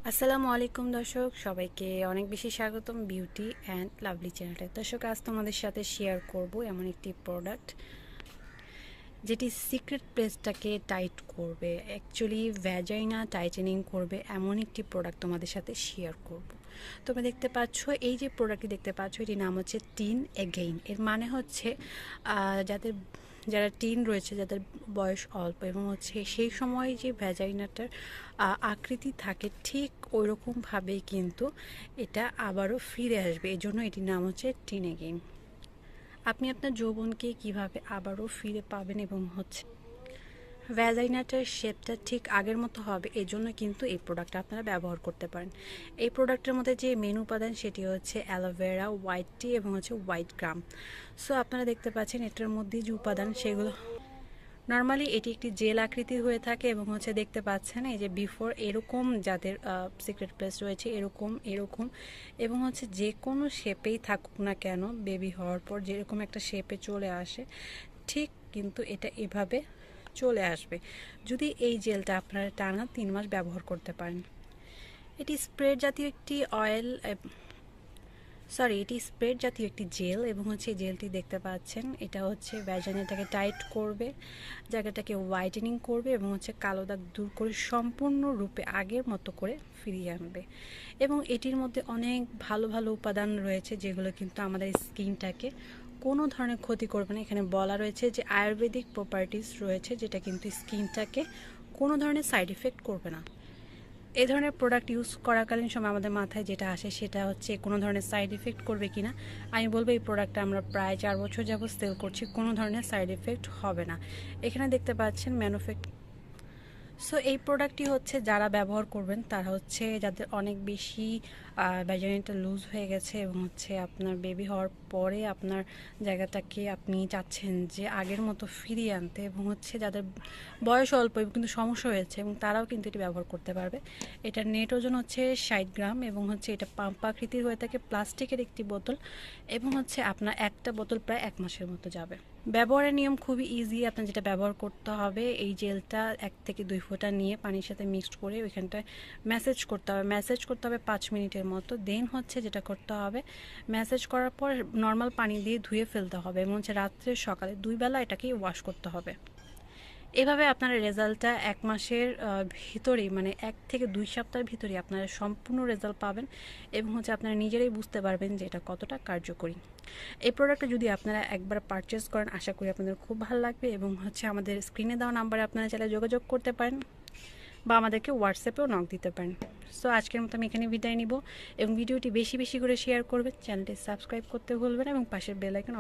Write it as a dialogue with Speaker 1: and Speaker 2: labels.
Speaker 1: আসসালামু আলাইকুম দর্শক, সবাইকে অনেক বেশি স্বাগতম বিউটি অ্যান্ড লাভলি চ্যানেলে। দর্শক, আজ তোমাদের সাথে শেয়ার করব এমন একটি প্রোডাক্ট যেটি সিক্রেট প্লেসটাকে টাইট করবে, অ্যাকচুয়ালি ভ্যাজাইনা টাইটেনিং করবে, এমন একটি প্রোডাক্ট তোমাদের সাথে শেয়ার করব। তোমরা দেখতে পাচ্ছ, এই যে প্রোডাক্টটি দেখতে পাচ্ছ, এটির নাম হচ্ছে টিন এগেইন। এর মানে হচ্ছে যারা টিন রয়েছে, যাদের বয়স অল্প এবং হচ্ছে সেই সময় যে ভ্যাজাইনাটার আকৃতি থাকে, ঠিক ওই রকমভাবেই কিন্তু এটা আবারও ফিরে আসবে। এই জন্য এটির নাম হচ্ছে টিন এগেইন। আপনি আপনার যৌবনকে কিভাবে আবারও ফিরে পাবেন এবং হচ্ছে ভ্যাজাইনাটার শেপটা ঠিক আগের মতো হবে, এই জন্য কিন্তু এই প্রোডাক্টটা আপনারা ব্যবহার করতে পারেন। এই প্রোডাক্টের মধ্যে যে মেন উপাদান সেটি হচ্ছে অ্যালোভেরা, হোয়াইট টি এবং হচ্ছে হোয়াইট গ্রাম। সো আপনারা দেখতে পাচ্ছেন এটার মধ্যে যে উপাদান সেগুলো নর্মালি এটি একটি জেল আকৃতির হয়ে থাকে এবং হচ্ছে দেখতে পাচ্ছেন এই যে বিফোর এরকম যাদের সিক্রেট প্লেস রয়েছে এরকম এরকম এবং হচ্ছে যে কোনো শেপেই থাকুক না কেন, বেবি হওয়ার পর যেরকম একটা শেপে চলে আসে, ঠিক কিন্তু এটা এভাবে চলে আসবে যদি এই জেলটা আপনারা টানা 3 মাস ব্যবহার করতে পারেন। এটি স্প্রে জাতীয় একটি অয়েল, এটি স্প্রেড জাতীয় একটি জেল এবং হচ্ছে এই জেলটি দেখতে পাচ্ছেন, এটা হচ্ছে ভ্যাজাইনাটাকে টাইট করবে, জায়গাটাকে হোয়াইটেনিং করবে এবং হচ্ছে কালো দাগ দূর করে সম্পূর্ণরূপে আগের মতো করে ফিরিয়ে আনবে। এবং এটির মধ্যে অনেক ভালো ভালো উপাদান রয়েছে যেগুলো কিন্তু আমাদের স্কিনটাকে কোনো ধরনের ক্ষতি করবে না। এখানে বলা রয়েছে যে আয়ুর্বেদিক প্রপার্টিস রয়েছে, যেটা কিন্তু স্কিনটাকে কোনো ধরনের সাইড এফেক্ট করবে না। এই ধরনের প্রোডাক্ট ইউজ করাকালীন সময় আমাদের মাথায় যেটা আসে সেটা হচ্ছে কোনো ধরনের সাইড এফেক্ট করবে কিনা। আমি বলবো এই প্রোডাক্টটা আমরা প্রায় 4 বছর যাবত সেল করছি, কোনো ধরনের সাইড এফেক্ট হবে না। এখানে দেখতে পাচ্ছেন সো এই প্রোডাক্টটি হচ্ছে যারা ব্যবহার করবেন তারা হচ্ছে যাদের অনেক বেশি ভ্যাজাইনাটা লুজ হয়ে গেছে এবং হচ্ছে আপনার বেবি হওয়ার পরে আপনার জায়গাটাকে আপনি চাচ্ছেন যে আগের মতো ফিরিয়ে আনতে, এবং হচ্ছে যাদের বয়স অল্প কিন্তু সমস্যা হয়েছে এবং তারাও কিন্তু এটি ব্যবহার করতে পারবে। এটার নেট ওজন হচ্ছে 60 গ্রাম এবং হচ্ছে এটা পাম্প আকৃতির হয়ে থাকে, প্লাস্টিকের একটি বোতল এবং হচ্ছে আপনার একটা বোতল প্রায় 1 মাসের মতো যাবে। ব্যবহারের নিয়ম খুবই ইজি। আপনার যেটা ব্যবহার করতে হবে, এই জেলটা 1 থেকে 2 ফোঁটা নিয়ে পানির সাথে মিক্সড করে ওইখানটায় ম্যাসেজ করতে হবে 5 মিনিটের মতো। দেন হচ্ছে যেটা করতে হবে, ম্যাসেজ করার পর নর্মাল পানি দিয়ে ধুয়ে ফেলতে হবে এবং হচ্ছে রাত্রে সকালে 2 বেলা এটাকেই ওয়াশ করতে হবে। এভাবে আপনারা রেজাল্টটা 1 মাসের ভিতরেই, মানে 1 থেকে 2 সপ্তাহের ভিতরেই আপনারা সম্পূর্ণ রেজাল্ট পাবেন এবং হচ্ছে আপনারা নিজেরাই বুঝতে পারবেন যে এটা কতটা কার্যকরী। এই প্রোডাক্টটা যদি আপনারা একবার পারচেস করেন, আশা করি আপনাদের খুব ভালো লাগবে এবং হচ্ছে আমাদের স্ক্রিনে দেওয়া নাম্বারে আপনারা চাইলে যোগাযোগ করতে পারেন বা আমাদেরকে হোয়াটসঅ্যাপেও নক দিতে পারেন। সো আজকের মতো আমি এখানে বিদায় নিব এবং ভিডিওটি বেশি বেশি করে শেয়ার করবেন, চ্যানেলটি সাবস্ক্রাইব করতে ভুলবেন এবং পাশের বেল আইকন